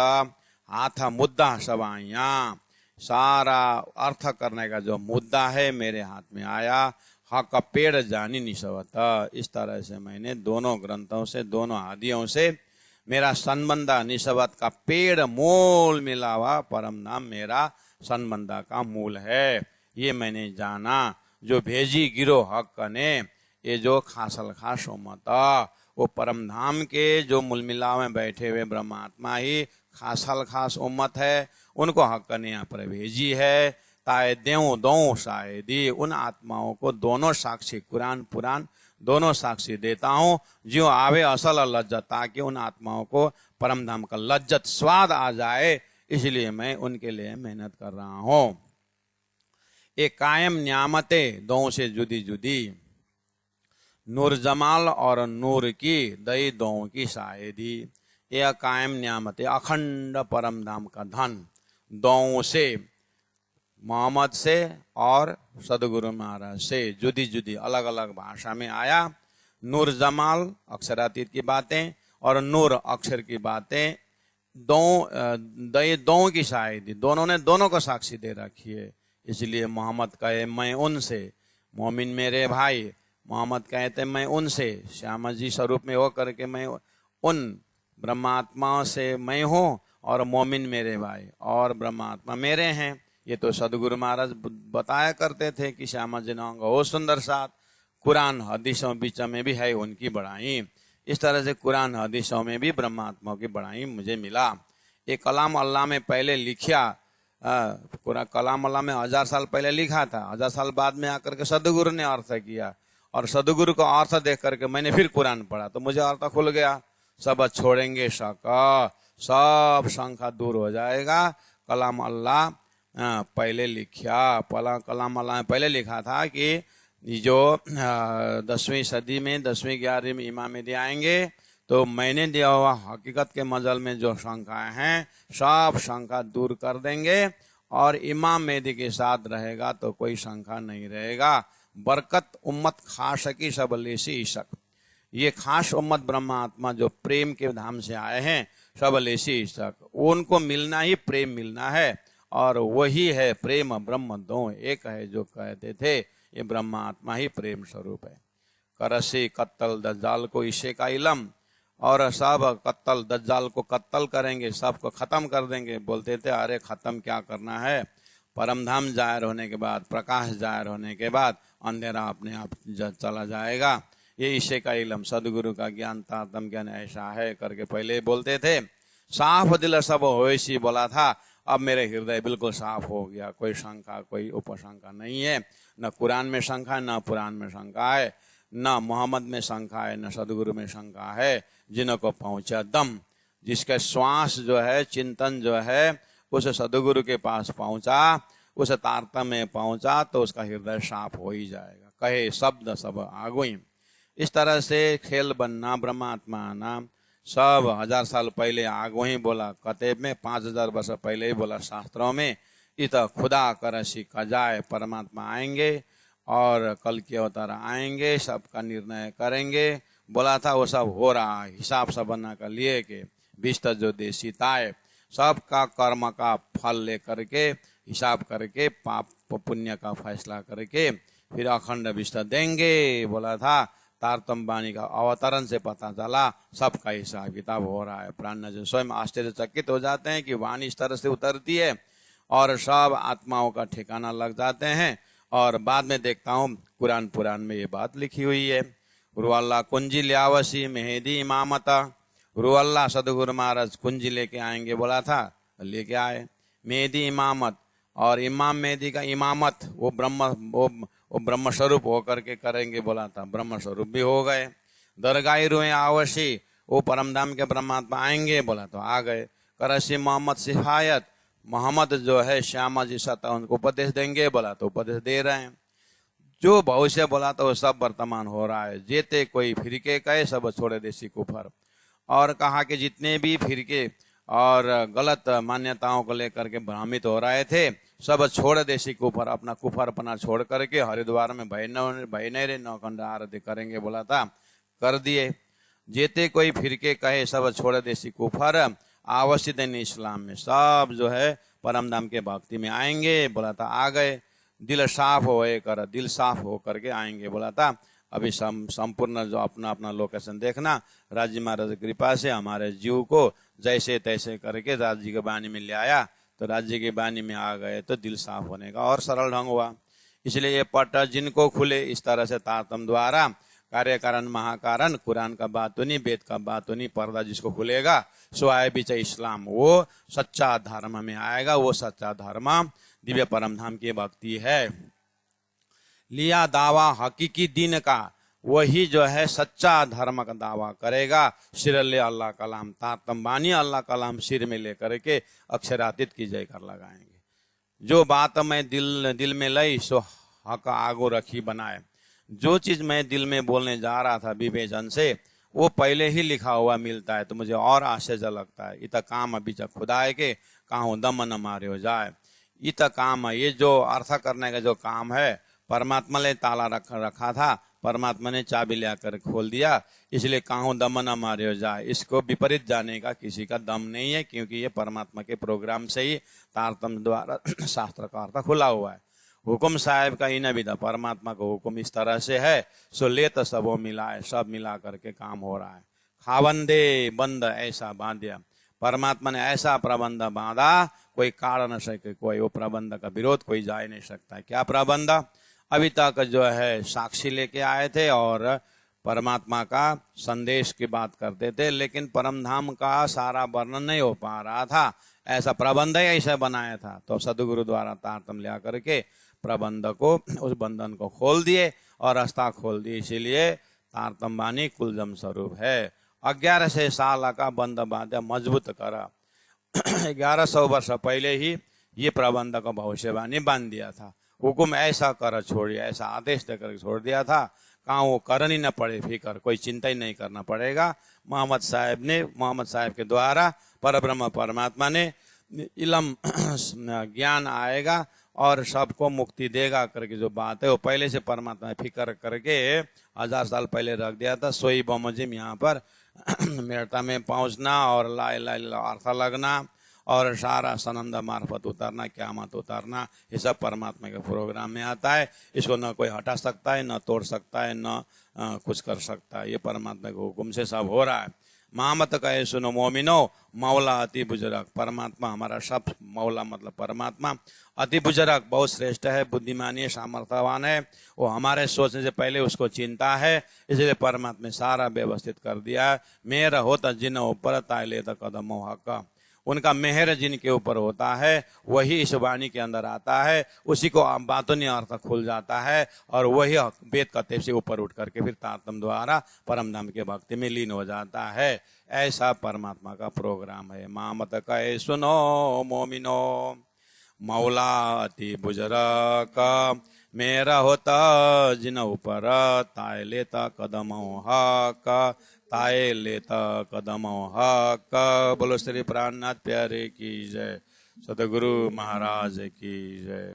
हाथ मुद्दा सब आया, सारा अर्थ करने का जो मुद्दा है मेरे हाथ में आया। हक पेड़ जानी निशवत, इस तरह से मैंने दोनों ग्रंथों से, दोनों आदियों से मेरा संबंधा निशवत का पेड़ मूल मिला हुआ परम नाम मेरा संबंधा का मूल है, ये मैंने जाना। जो भेजी गिरो हक ने, ये जो खासल खास उम्मत, वो परम धाम के जो मूल मिलाव में बैठे हुए ब्रह्मात्मा ही खासल खास उम्मत है। उनको हक्कनिया पर भेजी है। ताए देव दो शायदी, उन आत्माओं को दोनों साक्षी, कुरान पुराण दोनों साक्षी देता हूं, जो आवे असल लज्जत, ताकि उन आत्माओं को परम धाम का लज्जत स्वाद आ जाए, इसलिए मैं उनके लिए मेहनत कर रहा हूं। एक कायम न्यामते दो से जुदी जुदी, नूर जमाल और नूर की दई दो की शायदी। यह कायम न्यामते अखंड परम धाम का धन दो से, मोहम्मद से और सदगुरु महाराज से जुदी जुदी अलग अलग भाषा में आया। नूर जमाल अक्षरातीत की बातें और नूर अक्षर की बातें, दो की शायदी, दोनों ने दोनों को साक्षी दे रखी है। इसलिए मोहम्मद कहे मैं उनसे, मोमिन मेरे भाई, मोहम्मद कहते मैं उनसे, श्यामा जी स्वरूप में हो करके मैं उन ब्रह्मात्माओं से मैं हूँ, और मोमिन मेरे भाई और ब्रह्मात्मा मेरे हैं। ये तो सदगुरु महाराज बताया करते थे कि श्यामा जी नाम हो सुंदर साथ, कुरान हदीसों बीच में भी है उनकी बड़ाई। इस तरह से कुरान हदीसों में भी ब्रह्मात्माओं की बड़ाई मुझे मिला। एक कलाम अल्लाह में पहले लिखा, पूरा कलाम अल्लाह में 1000 साल पहले लिखा था, 1000 साल बाद में आकर के सदगुरु ने अर्थ किया, और सदगुरु का अर्थ देख करके मैंने फिर कुरान पढ़ा तो मुझे अर्थ खुल गया। सब छोड़ेंगे शक, सब शंका दूर हो जाएगा। कलाम अल्लाह पहले लिखा, कलाम अल्लाह में पहले लिखा था कि जो 10वीं सदी में 10वीं 11वीं में इमाम मेहदी आएंगे तो मैंने दिया हुआ हकीकत के मजल में जो शंकाएं हैं सब शंका दूर कर देंगे, और इमाम मेहदी के साथ रहेगा तो कोई शंका नहीं रहेगा। बरकत उम्मत खास की सब लेसी इशक, ये खास उम्मत ब्रह्मा आत्मा जो प्रेम के धाम से आए हैं, सब लेसी इशक, उनको मिलना ही प्रेम मिलना है, और वही है प्रेम ब्रह्म दो एक है, जो कहते थे ये ब्रह्मा आत्मा ही प्रेम स्वरूप है। करसी कत्तल दज्जाल को इशे का इलम, और सब कत्तल दज्जाल को कत्तल करेंगे, सबको खत्म कर देंगे। बोलते थे अरे खत्म क्या करना है, परमधाम जाहिर होने के बाद, प्रकाश जाहिर होने के बाद अंधेरा अपने आप चला जाएगा। ये इशे का इलम, सदगुरु का ज्ञान तारतम ज्ञान ऐसा है करके पहले बोलते थे। साफ दिल सब होइसी बोला था, अब मेरे हृदय बिल्कुल साफ हो गया, कोई शंका कोई उपशंका नहीं है। न कुरान में शंका है, न पुराण में शंका है, न मोहम्मद में शंका है, न सदगुरु में शंका है। जिनको पहुंचा दम, जिसका श्वास जो है, चिंतन जो है, उस सदगुरु के पास पहुंचा, उस तारतम्य में पहुंचा तो उसका हृदय साफ हो ही जाएगा। कहे शब्द सब आगुई। इस तरह से खेल बनना, ब्रह्मात्मा आना, सब 1000 साल पहले आगो ही बोला कतेब में, 5000 वर्ष पहले ही बोला शास्त्रों में। इत खुदा करसी कजाए, परमात्मा आएंगे और कल के अवतार आएंगे, सबका निर्णय करेंगे। बोला था वो सब हो रहा है, हिसाब सब बना कर लिए के बिस्त जो देशीताए, सबका कर्म का फल लेकर के, हिसाब करके, पाप पुण्य का फैसला करके फिर अखंड बिस्त देंगे। बोला था तारतम वाणी का अवतरण से पता चला सबका हिसाब किताब हो रहा है। प्राणनाथ स्वयं आश्चर्यचकित हो जाते हैं कि वाणी इस तरह से उतरती है और सब आत्माओं का ठिकाना लग जाते हैं। और बाद में देखता हूँ कुरान पुराण में ये बात लिखी हुई है। रुअल्लाह कुंजी लियावसी मेहदी इमामता, रुअल्लाह सदगुरु महाराज कुंजी लेके आएंगे, बोला था लेके आए। मेहदी इमामत, और इमाम मेहदी का इमामत वो ब्रह्म स्वरूप होकर के करेंगे, बोला था ब्रह्म स्वरूप भी हो गए। दरगाही रुए आवशी, वो परमधाम के ब्रह्मात्मा आएंगे, बोला तो आ गए। करसी मोहम्मद सिफायत, मोहम्मद जो है श्यामा जी सता उनको उपदेश देंगे, बोला तो उपदेश दे रहे हैं। जो भविष्य बोला तो वो सब वर्तमान हो रहा है। जेते कोई फिरके कहे सब छोड़े देसी कुफर, और कहा कि जितने भी फिरके और गलत मान्यताओं को लेकर के भ्रमित हो रहे थे सब छोड़ देसी कुफर, अपना कुफर अपना छोड़ करके हरिद्वार में भयनेरे नौखंड आरती करेंगे, बोला था कर दिए। जेते कोई फिरके कहे सब छोड़ देसी कुफर, अवश्य दिन इस्लाम में सब जो है परमधाम के भक्ति में आएंगे, बोला था आ गए। दिल साफ होए कर, दिल साफ हो करके आएंगे, बोला था। अभी संपूर्ण जो अपना अपना लोकेशन देखना, राज्य महाराज की कृपा से हमारे जीव को जैसे तैसे करके राज्य की वाणी में ले आया, तो राज्य की वाणी में आ गए तो दिल साफ होने का और सरल ढंग हुआ। इसलिए ये पट जिनको खुले इस तरह से तारतम द्वारा कार्य कारण महाकारण, कुरान का बात तो नहीं, वेद का बात तो नहीं, पर्दा जिसको खुलेगा सो आए बीच इस्लाम, वो सच्चा धर्म में आएगा। वो सच्चा धर्म दिव्य परम धाम की भक्ति है। लिया दावा हकीकी दीन का, वही जो है सच्चा धर्म का दावा करेगा। सिर ले अल्लाह कलाम, तातंबानी अल्लाह कलाम सिर में लेकर के अक्षरातीत की जय कर लगाएंगे। जो बात मैं दिल में लई सो हक आगो रखी बनाए। जो चीज मैं दिल में बोलने जा रहा था विवेचन से, वो पहले ही लिखा हुआ मिलता है, तो मुझे और आश्चर्य लगता है। इत काम अभी जब खुदाए के काहू दम न मारे हो जाए। इत काम, ये जो अर्थ करने का जो काम है, परमात्मा ने ताला रखा था, परमात्मा ने चाबी ले आकर खोल दिया, इसलिए काहू दम न मारे हो जाए। इसको विपरीत जाने का किसी का दम नहीं है, क्योंकि ये परमात्मा के प्रोग्राम से ही तारतम्य द्वारा शास्त्र का अर्थ खुला हुआ है। हुकुम साहेब का इन विधा, परमात्मा का हुकुम इस तरह से है, सो ले तो सबो मिलाए, सब मिला करके काम हो रहा है। खावंदे बंद ऐसा बांध्या, परमात्मा ने ऐसा प्रबंध बांधा, कोई काट न सके कोई, वो प्रबंध का विरोध कोई जा ही नहीं सकता। क्या प्रबंध? अभी तक जो है साक्षी लेके आए थे और परमात्मा का संदेश की बात करते थे, लेकिन परमधाम का सारा वर्णन नहीं हो पा रहा था। ऐसा प्रबंध ही ऐसा बनाया था, तो सदगुरु द्वारा तारतम्य लिया करके प्रबंध को, उस बंधन को खोल दिए और रास्ता खोल दिए। इसीलिए तारतम्य वाणी कुलजम स्वरूप है। 1100 साल का बंद बांध मजबूत करा। 1100 वर्ष पहले ही ये प्रबंध का भविष्यवाणी बांध दिया था। हुकुम ऐसा कर छोड़िए, ऐसा आदेश देकर छोड़ दिया था, कहाँ वो करनी न पड़े फिकर, कोई चिंता ही नहीं करना पड़ेगा। मोहम्मद साहब के द्वारा परब्रह्म परमात्मा ने इलम ज्ञान आएगा और सबको मुक्ति देगा करके जो बात है, वो पहले से परमात्मा ने फिक्र करके 1000 साल पहले रख दिया था। सोई बमजिम यहाँ पर मेरता में पहुंचना और ला इलाहा इल्लल्लाह अर्थ लगना और सारा सनंद मार्फत उतरना, क्यामत उतरना, ये सब परमात्मा के प्रोग्राम में आता है। इसको न कोई हटा सकता है, न तोड़ सकता है, न कुछ कर सकता है। ये परमात्मा के हुक्म से सब हो रहा है। महामत कहे सुनो मोमिनो, मौला अति बुजुर्ग, परमात्मा हमारा सब, मौला मतलब परमात्मा अति बुजुर्ग, बहुत श्रेष्ठ है, बुद्धिमानी, सामर्थ्यवान है। वो हमारे सोचने से पहले उसको चिंता है, इसलिए परमात्मा ने सारा व्यवस्थित कर दिया है। मेरा होता जिन ऊपर ताइले तक कदम हक, उनका मेहर जिनके ऊपर होता है वही इस वाणी के अंदर आता है, उसी को बातों ने अर्थ खुल जाता है और वही वेद कते से ऊपर उठ करके फिर तारतम्य द्वारा परमधाम के भक्ति में लीन हो जाता है। ऐसा परमात्मा का प्रोग्राम है। मामत कहे सुनो मोमिनो, मौला अति बुजुर्ग, मेरा होता जिन ऊपर ताय लेता कदम हक, ताए लेता कदम हक। बोलो श्री प्राणनाथ प्यारे की जय, सतगुरु महाराज की जय।